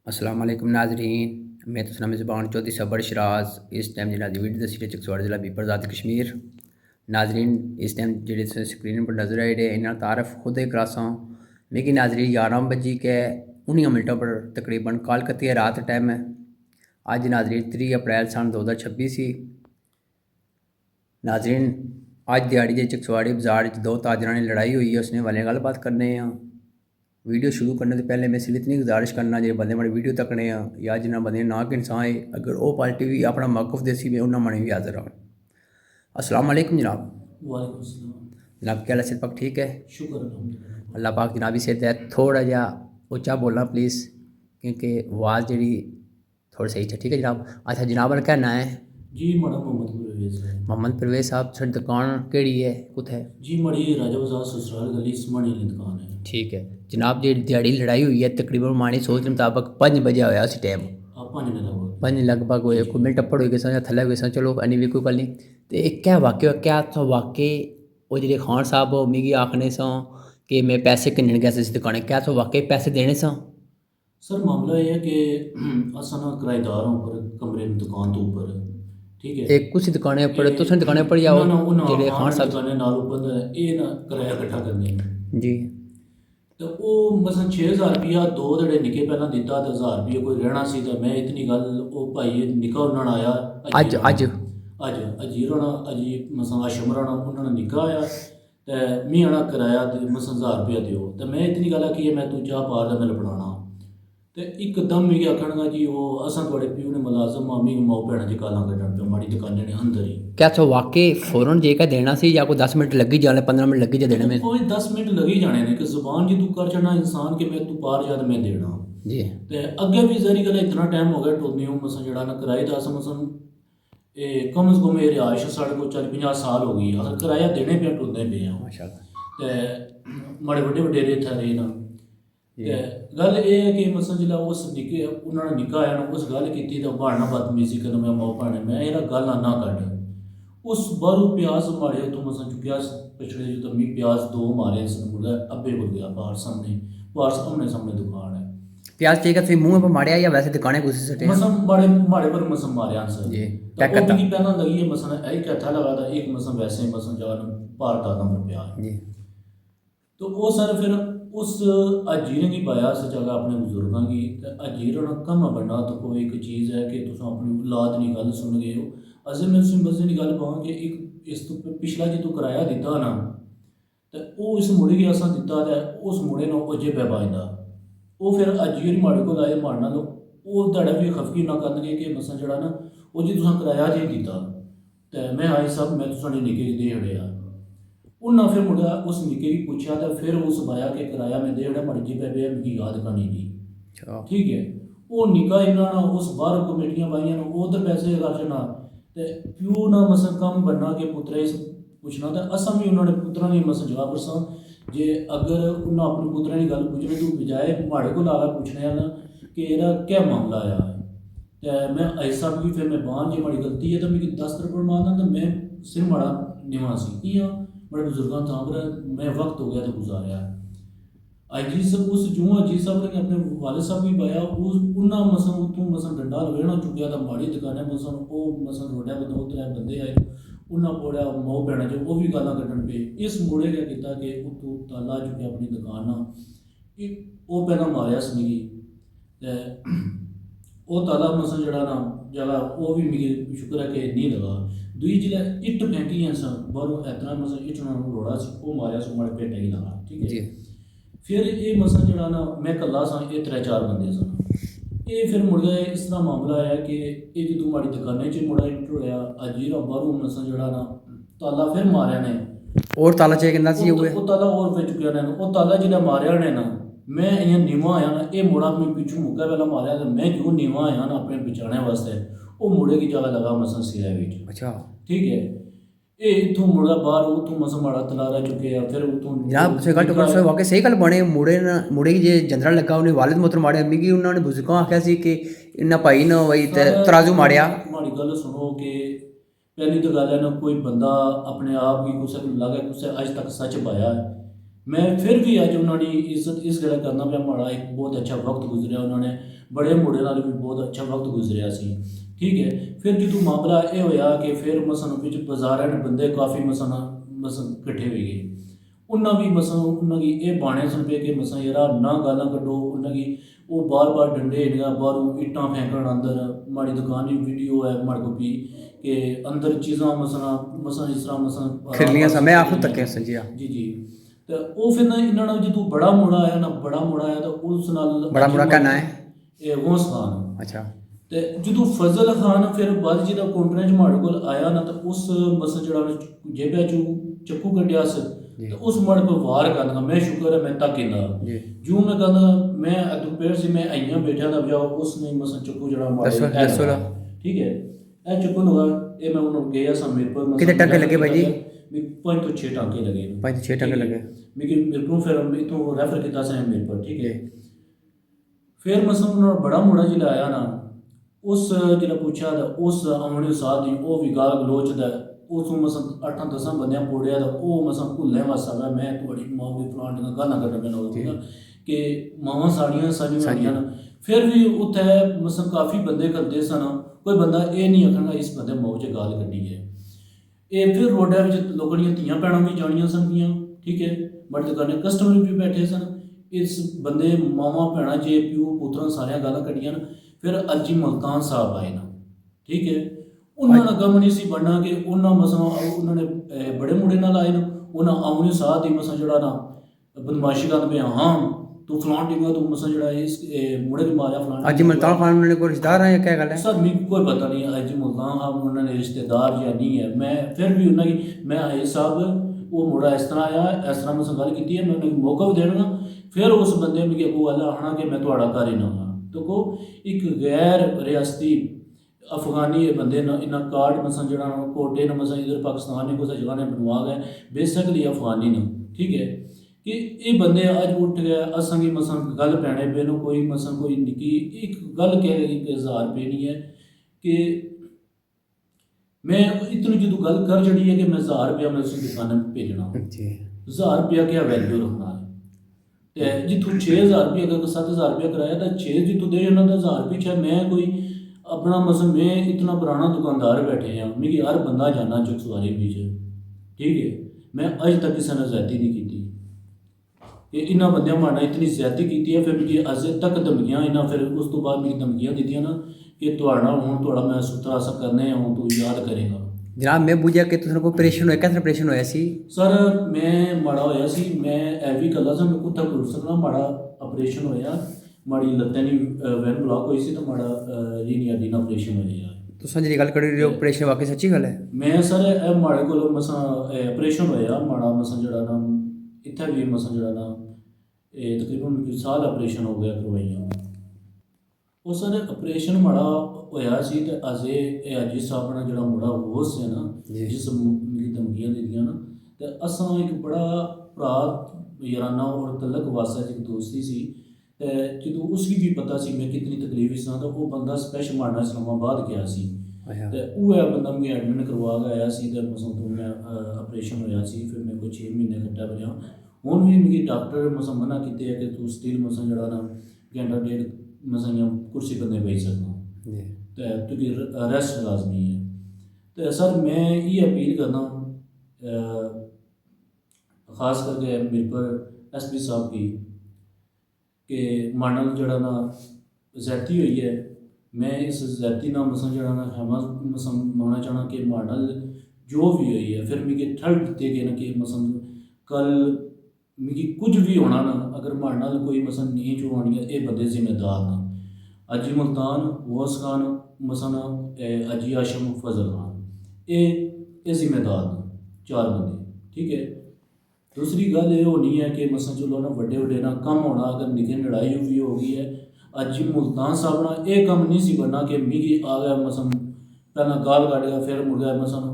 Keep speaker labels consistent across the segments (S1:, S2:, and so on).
S1: अस्सलाम वालेकुम नाजरीन, मैं तो मेज़बान चौधरी सबर शराज। इस टाइम जो वीडियो दसी रहे चकसवाड़ जिला बीपर आज़ाद कश्मीर। नाजरीन इस टाइम जो स्क्रीन पर नजर आए इन्होंने तारफ़ खुद ही करासा लेकिन नाजरीन 11 बजे के 19 मिनटों पर तकरीबन कल कती रात टाइम है। अज नाजरीन 3 अप्रैल सन 2026 ही। नाजरीन अज दिहाड़ी के चकसवाड़ी बाजार दो ताजरां की लड़ाई हुई है, उसने वाले गलबात करने हैं। वीडियो शुरू करने से पहले मैं सिर्फ इतनी गुजारिश करना जो बंदे बड़े वीडियो तकने या जिन्हें बंदे ना कि इंसान है अगर वो पार्टी भी अपना मौकफ देसी भी उन्होंने मने भी हाजिर आन। अस्सलाम वालेकुम जनाब।
S2: वालेकुम सलाम।
S1: जनाब क्या सिर पाक ठीक है?
S2: शुक्र अल्हम्दुलिल्लाह।
S1: अल्लाह पाक जनाबी सिर है थोड़ा जहा उच्चा बोलना प्लीज़ क्योंकि आवाज़ जी थोड़ी सही है। ठीक है जनाब। अच्छा जनाब क्या ना है?
S2: जी मड़ा मोहम्मद परवेज़ है।
S1: मोहम्मद परवेज़ साहब सर दुकान केड़ी है कुछ है?
S2: जी मड़ी राजा बाजार ससुराल गली इसमानी वाली दुकान है।
S1: ठीक है जनाब जी दिहाड़ी लड़ाई हुई है तकरीबन मानी सोच के मुताबिक 5 बजे होया उस टाइम
S2: आप पानी में लगभग
S1: 5 लगभग होए कोई मिनट टप्पड़ हो गए सन या थल्ले हो गए सन चलो अन्नी भी कोई गल नहीं। तो एक क्या वाक्य क्या था वाकई वो जो खान साहब मिगी आखने सा कि मैं पैसे किन्ने गए इस दुकान क्या तो वाकई पैसे देने सा?
S2: सर मामला यह है कि असा ना किराएदार ऊपर कमरे में दुकान तो ऊपर ठीक है
S1: एक कुछ दुकानें पर तुसें दुकानें पर जाओ जेडे खान साहब
S2: दुकानें नाल ऊपर ये ना किराया इकट्ठा करने
S1: जी
S2: तो वो मसन 6000 रुपया दो दड़े निके पहला दिता तो 1000 रुपया कोई रहना सी तो मैं इतनी गल वो भाई निका उन्होंने आया
S1: अज अज
S2: अज अजीर होना अजी मसन आशम राणा उन्होंने निका आया तो मी आना किराया मसन 1000 रुपया दियो तो मैं इतनी गल आखी मैं तू चाह पार मैं लपड़ाना तो एकदम मिगी आखणगा जी वो असां थोड़े प्यू ने मुलाजम मी माओ भैन च गालां कड्ढण पे माड़ी दुकानें ने अंदर ही
S1: क्या तो वाकई फौरन जेकर देना सी या कोई 10 मिनट लगी जाने 15 मिनट लगी जा देने में?
S2: कोई 10 मिनट लगी जाने ने कि जुबान जी तू कर छड़ना इंसान के मैं तू पार जा मैं देना
S1: जी
S2: ते अग्गे भी जरी गल इतना टाइम हो गया टोनी मसन जड़ा ना किराए दा मसन कम से कम ये रिहाइश साढ़े को 40-50 साल हो गई अगर किराया देने पे टोंदे पे हैं
S1: माशाल्लाह
S2: ते बड़े बड़े वडेरे इत्थै रेह ना ते गल ये है कि मसन जिला उस निके उन्होंने निका आया ना उस गल की तो बहाना बदतमीजी कर मैं माओ भाने मैं यह गल ना कड्ढ उस बारू प्याज मारे तो मसन चुकिया पिछड़े जो तो मी प्याज दो मारे मुड़ा अब्बे को गया बाहर सामने बाहर सामने सामने दुकान है
S1: प्याज ठीक है तुम मुंह पर मारिया या वैसे दुकानें घुस सटे
S2: मसन बड़े माड़े पर मसन मारे सर
S1: जी
S2: तो वो भी पहला लगी है मसन एक हथा लगा था एक मसन वैसे मसन जान पार दादा पर प्याज
S1: जी
S2: तो वो सर फिर उस अजीर की पाया उस जगह अपने बजुर्गों की अजीर कम बनना तो कोई एक चीज़ है कि तुम अपनी औलाद की गल सुन गए हो असें मैं उस मजे की गल पाँ कि एक इस तो पिछला जो तू किराया दिता ना तो वो इस मुड़े की असा दिता तो उस मुड़े ने अजे पै पाँदा वो फिर अजीर माड़े को आए मारना लो वो धड़ा भी खफकी ना करनगे कि मसा जड़ा ना वो जी तुसा किराया जी दिता तो मैं आई सब मैं तुसा निके दे छड़िया उन्हें फिर मुड़ा उस निके की पूछा तो फिर उस पाया कि किराया मैं दे छड़ा मर्जी पे पे मिगी याद करनी नहीं ठीक है वो निका इन्होंने उस बाहर कमेटियां पाइया ना उधर पैसे खर्चना तो प्यू ना मसन कम बनना कि पुत्रे पुछना तो असा भी उन्होंने पुत्रा ने मसन जवाब दसा जे अगर उन्हें अपने पुत्रा की गल पूछने तो बजाए माड़े को लागा पूछने ना कि यह क्या मामला आया है तो मैं ऐसा भी फिर मैं बाहर जी माड़ी गलती है तो मिगी 10 रुपये मारना तो मैं सिर माड़ा निवा सी बड़े बुजुर्गों था पर मैं वक्त हो गया तो गुजारिया अजी सब उस जूँ अजी साहब ने अपने वाले साहब भी पाया उस उन्ना मसन उतों मसन डंडा लवेना चुकिया था माड़ी दुकानें मसन वो मसन रोडे पर 2-3 बंदे आए उन्हें बोलिया मो भैन जो वो भी गाला कड्ढन पे इस मुड़े क्या किया कि उतों ताला चुकिया अपनी दुकान ना वो पहला मारिया मिगी वो ताला मसन जड़ा ना जगह वो भी मिगी शुक्र है कि नहीं लगा दुई जिले इट फेंकी हैं सन बाहरों इतना मसन इट उन्होंने रोड़ा से वो मारिया सो माड़े पेटे ही लगा ठीक है फिर ये मसन जड़ा ना मैं कला सा ये 3-4 बंदे सन ये फिर मुड़ गए इस तरह मामला है कि ये जो माड़ी दुकानें च मुड़ा इंट होया अजीरा बाहरों मसन जड़ा ना ताला फिर मारिया ने
S1: और ताला चाहिए कितना चाहिए हुए
S2: वो ताला और पे चुकिया ने वो ताला जिला मारिया ने ना मैं इं नीवा आया ना ये मुड़ा मैं पिछू मुक्का पहला मारिया तो मैं जो नीवा आया ना अपने बचाने वास्ते वो मुड़े की जगह लगा मसन सिरा बिच
S1: अच्छा
S2: ठीक है ये इतों मुड़ा बाहर उतों मसन माड़ा तलारा चुके फिर उतों
S1: जनाब से गल टुकड़ से वाकई सही गल बने मुड़े की जे जंदरा लगा उन्हें वालिद मोहतर माड़िया मिगी उन्होंने बुजुर्गों आख्या सी कि इन्ना भाई ना वही तराजू माड़िया
S2: माड़ी गल सुनो कि पहली तो गल है ना कोई बंदा अपने आप ही कुछ लगे कुछ अज तक सच पाया है मैं फिर भी अज उन्होंने इज्जत इस गल करना पे माड़ा एक बहुत अच्छा वक्त गुजरिया उन्होंने बड़े मुड़े नाल भी बहुत अच्छा वक्त गुजरिया सी। ठीक है, फिर जो मामला ये होया कि फिर मसन बिच बाजारां बंदे काफ़ी मसन कट्ठे होई गए। उन्हां भी मसन उन्हां गी एह् बाणे सन पे कि मसन यारा ना गालां कड्डो, उन्हां गी ओह् बार बार डंडे इन्नियां बाहरों इट्टां फेंकण अंदर। माड़ी दुकान दी वीडियो है माड़ी कोई कि अंदर चीज़ां मसन इस तरह मसन
S1: खिरलियां सा मैं आखूं तक
S2: जी
S1: समझिया
S2: जी। तो ਉਹ ਫਿਰ ਨਾ ਇਹਨਾਂ ਨਾਲ ਜਦੋਂ ਬੜਾ ਮੁੰਡਾ ਆਇਆ ਨਾ, ਬੜਾ ਮੁੰਡਾ ਆਇਆ ਤਾਂ ਉਸ ਨਾਲ
S1: बड़ा मुड़ा का ना है
S2: ਇਹ ਗੌਸ ਖਾਨ।
S1: अच्छा
S2: ਤੇ ਜਦੋਂ ਫਜ਼ਲ ਖਾਨ ਫਿਰ ਬਾਅਦ ਜਿਹਦਾ ਕਾਊਂਟਰਾਂ 'ਚ ਮਾੜੇ ਕੋਲ ਆਇਆ ਨਾ, ਤਾਂ ਉਸ ਮਸਲ ਜਿਹੜਾ ਉਹਨੇ ਜੇਬਾਂ 'ਚੋਂ ਚੱਕੂ ਕੱਢਿਆ ਸੀ ਤੇ ਉਸ ਮੜ ਕੋ ਵਾਰ ਕਰਨਾ। ਮੈਂ ਸ਼ੁਕਰ ਹੈ ਮੈਂ ਤੱਕ ਇੰਦਾ
S1: जी
S2: ਜੂ ਮੈਂ ਕਹਿੰਦਾ ਮੈਂ ਦੁਪਹਿਰ ਸੀ ਮੈਂ ਆਈਆਂ ਬੈਠਿਆ ਦਾ ਵਜਾ ਉਸ ਨੇ ਮਸਲ ਚੱਕੂ ਜਿਹੜਾ ਮਾਰੇ
S1: दसो ला
S2: ਠੀਕ ਹੈ। ਇਹ ਚੱਕੂ ਲਗਾ ਇਹ ਮੈਂ ਉਹਨੂੰ ਗਿਆ ਸਾਂ ਮੇਰੇ ਕੋਲ
S1: कितने टंके लगे भाई जी?
S2: 5 ਤੋਂ 6 ਟਾਂਕੇ ਲਗੇ।
S1: 5 6 टंके लगे
S2: ਮੇਰੇ ਕੋਲ ਫਿਰ ਇਥੋਂ ਰੈਫਰ ਕੀਤਾ ਸੀ ਮੇਰੇ ਕੋਲ। ਠੀਕ ਹੈ, ਫਿਰ ਮਸਲ ਉਹਨਾਂ ਬੜਾ ਮੁੰਡਾ ਜਿਹੜਾ ਆਇਆ ਨਾ, ਉਸ ਜਿਹੜਾ ਪੁੱਛਿਆ ਤਾਂ ਉਸ ਆਉਣੇ ਸਾਹ ਦੀ ਉਹ ਵੀ ਗਾਲ ਗਲੋਚ ਦਾ ਉਸ ਨੂੰ ਮਸਲ 8-10 ਬੰਦਿਆਂ ਪੋੜਿਆ ਤਾਂ ਉਹ ਮਸਲ ਭੁੱਲੇ ਵਾਸਾ ਮੈਂ ਤੁਹਾਡੀ ਮਾਂ ਦੀ ਪਲਾਂਟ ਦੀਆਂ ਗਾਲਾਂ ਕੱਢ ਮੈਨੂੰ ਕਿ ਮਾਵਾਂ ਸਾੜੀਆਂ ਹੋਈਆਂ ਨਾ। ਫਿਰ ਵੀ ਉੱਥੇ ਮਸਲ ਕਾਫੀ ਬੰਦੇ ਕਰਦੇ ਸਨ। ਕੋਈ ਬੰਦਾ ਇਹ ਨਹੀਂ ਆਖਣਾ ਇਸ ਬੰਦੇ ਮੌਤ 'ਚ ਗਾਲ ਕੱਢੀ ਹੈ। ਇਹ ਫਿਰ ਰੋਡਾਂ ਵਿੱਚ ਲੋਕਾਂ ਦੀਆਂ ਧੀਆਂ ਭੈਣਾਂ ਵੀ ਜਾਣੀਆਂ ਸਨ। ਠੀਕ ਹੈ, ਬੜੀ ਦੁਕਾਨੇ ਕਸਟਮਰ ਵੀ ਬੈਠੇ ਸਨ। ਇਸ ਬੰਦੇ ਮਾਵਾਂ ਭੈਣਾਂ 'ਚ ਪਿਓ ਪੁੱਤਰਾਂ ਸਾਰੀਆਂ ਗਾਲਾਂ ਕੱਢੀਆਂ। ਫਿਰ ਅਜੀ ਮਲਤਾਨ ਸਾਹਿਬ ਆਏ ਨਾ। ਠੀਕ ਹੈ, ਉਹਨਾਂ ਦਾ ਗਮ ਨਹੀਂ ਸੀ ਬਣਨਾ ਕਿ ਉਹਨਾਂ ਮਸਾਂ ਉਹਨਾਂ ਨੇ ਬੜੇ ਮੁੰਡੇ ਨਾਲ ਆਏ ਨਾ, ਉਹਨਾਂ ਆਉਣੇ ਸਾਹ ਦੀ ਮਸਾਂ ਜਿਹੜਾ ਨਾ ਬਦਮਾਸ਼ੀ ਕਰਨ ਪਿਆ। ਹਾਂ ਤੂੰ ਫਲਾਣ ਟੀਗਾ ਤੂੰ ਮਸਾਂ ਜਿਹੜਾ ਇਸ ਮੁੰਡੇ ਨੂੰ ਮਾਰਿਆ ਫਲਾਣ।
S1: अजी मुल्तान खान उन्होंने कोई रिश्तेदार है या क्या गल है?
S2: सर मेरे को कोई पता नहीं है अजी मुल्तान खान उन्होंने रिश्तेदार या नहीं है। मैं फिर भी उन्होंने मैं आए साहब वो मुड़ा इस तरह आया इस तरह मैं गल की है, मैं उन्हें मौका भी देना। फिर उस बंदे मिगी अगू गल आखना कि मैं थोड़ा घर ही ना हाँ। तो को एक गैर रियासती अफगानी बंदे न इन्ना कार्ड मसा जरा कोटे न मसा इधर पाकिस्तान ने कुछ जगह ने बनवा गए बेसिकली अफगानी न। ठीक है कि ये बंदे अज उठ गए असांगी मसा गल पैने पे नो कोई मसा कोई निकी एक गल कह रही कि 1000 रुपये नहीं है कि मैं इतनी जो गल कर चढ़ी है कि मैं 1000 रुपया मैं उस दुकान में भेजना। 1000 रुपया क्या वैल्यू रखना है तो जितों 6000 रुपया अगर 7000 रुपया कराया तो 6 जितों दे जाना तो 1000 रुपये चाहे मैं कोई अपना मसल मैं इतना पुराना दुकानदार बैठे हैं मेरी हर बंदा जाना चुकसवारी पीछे। ठीक है, मैं अज तक किसी ने ज्यादती नहीं की। इन्होंने बंद मारना इतनी ज्यादती की है। फिर मुझे अजे तक धमकियाँ इन्हें फिर उस तो बाद मेरी धमकियाँ दी ना कि थोड़ा हूँ थोड़ा मैं सुथरा सा करने हूँ तू याद करेगा।
S1: जनाब मैं बुझा कि तुम को ऑपरेशन होया कैसा ऑपरेशन होया सी?
S2: सर मैं माड़ा होया सी मैं ए भी कला सा मैं कुत्ता घुर सकना माड़ा ऑपरेशन होया माड़ी लत्तें दी वैन ब्लॉक हुई सी तो माड़ा रीढ़ हड्डी दा ऑपरेशन होया।
S1: तुम जी गल करी रहे हो ऑपरेशन वाकई सच्ची गल है?
S2: मैं सर ए माड़े को मसा ऑपरेशन होया माड़ा मसा जड़ा ना इत्थे भी मसा जड़ा ना तकरीबन साल ऑपरेशन हो गया करवाइया। वो सर ऑपरेशन माड़ा होया सी ते अजे जिस अपना जड़ा मुड़ा होश है ना जिस मेरी धमकियां दित्तियां ना ते असां एक बड़ा भरा याराना और तलक वास्ता एक दोस्ती सी ते जदों उसकी भी पता सी मैं कितनी तकलीफ सी तो वो बंदा स्पैशल मारना इस्लामाबाद गया सी ते वो बंदा मैं एडमिट करवा के आया सी ते मसां तो मैं ऑपरेशन होया सी। फिर मैं कोई 6 महीने कट्टा करिया। हुण भी मिगी डॉक्टर मसां मना कीते है कि तू स्टिल मसां जड़ा ना घंटा डेढ़ मसां कुर्सी पर नहीं बेही सकना तो क्योंकि रेस्ट लाजमी है। तो सर मैं ये अपील करना खास करके मेरे पर SP साहब की कि मानल जड़ा ना ज्यादती हुई है। मैं इस ज्यादती ना मसां जड़ा ना क्षमा मसां मांगना चाहना कि मानल जो भी हुई है फिर मिगी ठंड दिते गए ना कि मसां कल मिगी कुछ भी होना ना अगर माड़े नाल कोई मसन नहीं चुवानी है ये बंदे जिम्मेदार ना अजी मुल्तान वोस खान मसन अजी आशम फजल खान ये जिम्मेदार ना 4 बंदे। ठीक है, दूसरी गल ये होनी है कि मसन चलो ना बड़े बड़े ना कम होना अगर निकी लड़ाई भी हो गई है अजी मुल्तान साहब ना ये कम नहीं सी बनना कि मिगी आ गया मसन पहला गाल काट गया फिर मुड़ गया मसन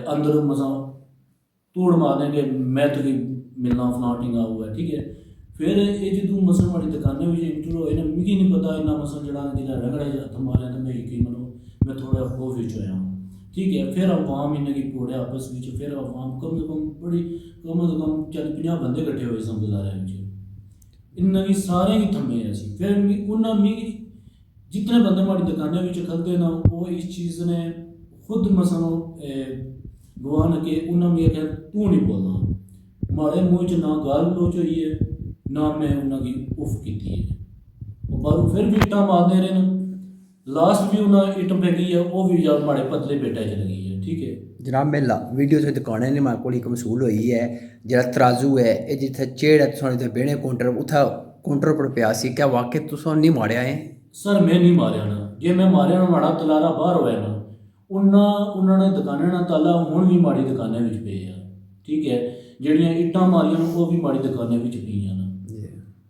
S2: अंदर मसन तोड़ मारने के मैं तुझे मिलना फलाटिंग हुआ है। ठीक है, फिर ये जो मसन वाली दुकानें में इंटर होए ना मिगी नहीं पता इन्ना मसन जड़ा जिला रगड़ा हथ मारे तो मैं यकीन मनो मैं थोड़ा खौफ होया। ठीक है, फिर अवाम इन्हें की पोड़े आपस में फिर अवाम कम से कम बड़ी कम से कम 40-50 बंदे कट्ठे हुए सन बाजारे इन्हें की सारे की थम्मे ऐसी। फिर उन्हें मिगी जितने बंदे हमारी दुकानें में खलते ना वो इस चीज़ ने खुद मसलों गवान के उन्होंने ये कहा तू नहीं बोलना मारे मुँह च ना गाल गलोच हुई है ना मैं उन्होंने उफ की है वो बारू फिर भी इट्टा मारते रहे ना लास्ट भी उन्हें इट फेंकी है वो भी जब माड़े पतले पेटा च लगी है ठीक है
S1: जनाब मैं वीडियो से दिखाने ने मारे को एक मसूल हुई है जरा तराजू है ये जिथे चेड़ है तुम इतने बेने काउंटर उथा काउंटर पर पिया सी क्या वाकई तुम नहीं मारिया है
S2: सर मैं नहीं मारिया ना जे मैं मारिया ना माड़ा तलारा बाहर होया ना उन्होंने दुकानें ना ताला हुण भी माड़ी दुकानें विच पे आ ठीक है ਜਿਹੜੀਆਂ ਇੱਟਾਂ ਮਾਰੀਆਂ ਨੇ ਉਹ ਵੀ ਮਾੜੀ ਦੁਕਾਨਾਂ ਵਿੱਚ ਪਈਆਂ ਨੇ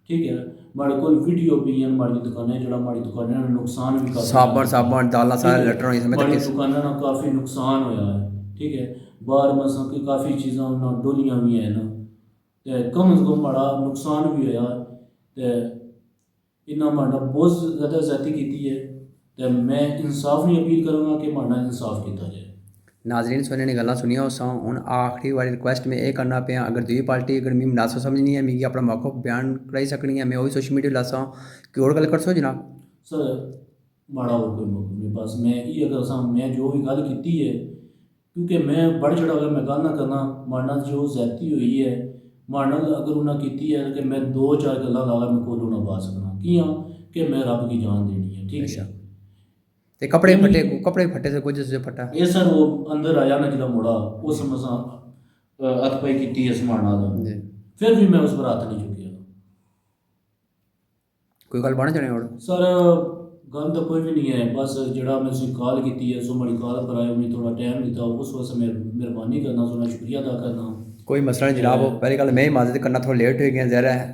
S2: ਠੀਕ ਹੈ ਮਾੜੇ ਕੋਲ ਵੀਡੀਓ ਪਈਆਂ ਮਾੜੀ ਦੁਕਾਨਾਂ ਜਿਹੜਾ ਮਾੜੀ ਦੁਕਾਨਾਂ ਨੂੰ ਨੁਕਸਾਨ ਵੀ ਕਾਫੀ
S1: ਸਾਬਣ ਦਾਲਾਂ ਸਾਰੇ ਲਟਣ ਹੋਈ ਸਮੇਂ
S2: ਮਾੜੀ ਦੁਕਾਨਾਂ ਨੂੰ ਕਾਫੀ ਨੁਕਸਾਨ ਹੋਇਆ ਹੈ ਠੀਕ ਹੈ ਬਾਹਰ ਮਸਾਂ ਕਿ ਕਾਫੀ ਚੀਜ਼ਾਂ ਉਹਨਾਂ ਡੋਲੀਆਂ ਵੀ ਹੈ ਨਾ ਤੇ ਕਮ ਸੇ ਕਮ ਮਾੜਾ ਨੁਕਸਾਨ ਵੀ ਹੋਇਆ ਤੇ ਇਹਨਾਂ ਮਾੜਾ ਬਹੁਤ ਜ਼ਿਆਦਾ ਜ਼ਿਆਦਤੀ ਕੀਤੀ ਹੈ ਤੇ ਮੈਂ ਇਨਸਾਫ ਦੀ ਅਪੀਲ ਕਰਾਂਗਾ ਕਿ ਮਾੜਾ ਇਨਸਾਫ ਕੀਤਾ ਜਾਏ
S1: नाजरीन सुनने गल्लां सुनिया उस हूँ आखिरी वाली रिक्वेस्ट में ये करना पे अगर दूई पार्टी अगर मैं मुनासिब समझनी है मिगी अपना मौक़िफ़ बयान कराई सकनी है मैं वही सोशल मीडिया लासा कि और गल कर सो जनाब
S2: सर माड़ा और कोई मौक़िफ़ नहीं बस मैं ये अगर मैं जो भी गल की है क्योंकि मैं बढ़ चढ़ा कर मैं गल ना करना माड़े जो ज्यादती हुई है माड़े अगर उन्हें की है कि मैं 2-4 गल्लां ला मैं कोलों ना पा सकना कियां कि मैं रब की जान देनी है ठीक है
S1: ते कपड़े फटे से कुछ से फटा
S2: ये सर वो अंदर आया ना जिला मुड़ा उस मसा अतपाई की है समान दा फिर भी मैं उस पर हाथ नहीं चुकिया
S1: कोई गल बन जाने और
S2: सर गल तो कोई भी नहीं है बस जड़ा मैं उसे कॉल की है सो मेरी कॉल पर आए मैं थोड़ा टाइम दिता उस वजह से मेहरबानी करना सो शुक्रिया अदा करना
S1: कोई मसला नहीं जनाब पहली गल मैं माजद करना थोड़ा लेट हो गया ज़रा है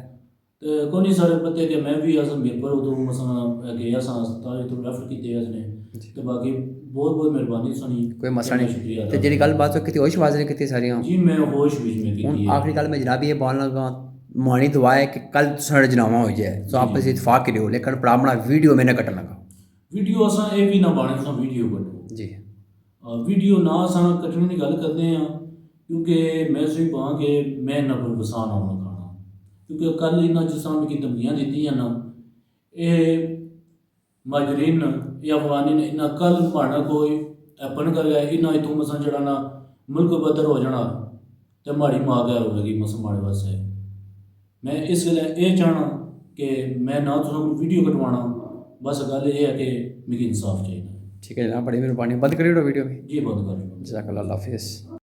S2: तो कोई नहीं सारे पता कि मैं भी अस मीरपुर उदों मसला गया सा अस्पताल तो रेफर किए उसने तो बाकी बहुत बहुत मेहरबानी सुनी
S1: कोई मसला नहीं तो जी गल बात की होश वाज ने की सारी
S2: जी मैं होश बीच में की
S1: आखिरी गल मैं जनाब ये बोलना लगा मानी दुआ है कि कल साढ़े जनामा हो जाए तो आपस इतफाक करो लेकिन परामणा वीडियो मैंने कटन लगा
S2: वीडियो असा ये भी ना बाने सा वीडियो कटो
S1: जी
S2: वीडियो ना असा कटने की गल करते हैं क्योंकि मैं उसे कहाँ कि मैं ना कोई वसान आना खाना क्योंकि कल इन्हें जिस तरह मिगी धमकियाँ दी ना ये माजरीन या अफगानी ने इन्हें कल माड़ा कोई एपन कर गया इन्हें इतों मसा जड़ा ना मुल्क बदर हो जाना तो माड़ी माँ गैर होगी मस माड़े वास्ते मैं इस गल्ला ये चाहना कि मैं ना तुम वीडियो कटवाना बस गल ये है कि मिगी इंसाफ चाहिए
S1: ठीक है जनाब बड़ी मेहरबानी बंद करिए वीडियो में
S2: जी बंद कर
S1: जज़ाकल्लाह हाफिज़